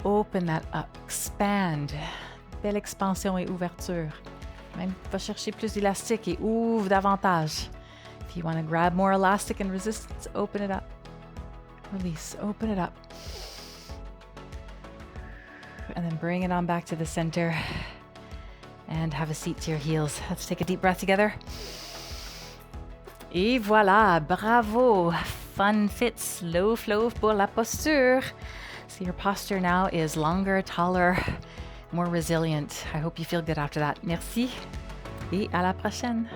Open that up. Expand. Belle expansion et ouverture. Même va chercher plus d'élastique et ouvre davantage. If you want to grab more elastic and resistance, open it up. Release. Open it up. And then bring it on back to the center. And have a seat to your heels. Let's take a deep breath together. Et voilà. Bravo. Funfit, slow flow pour la posture. So your posture now is longer, taller, more resilient. I hope you feel good after that. Merci et à la prochaine.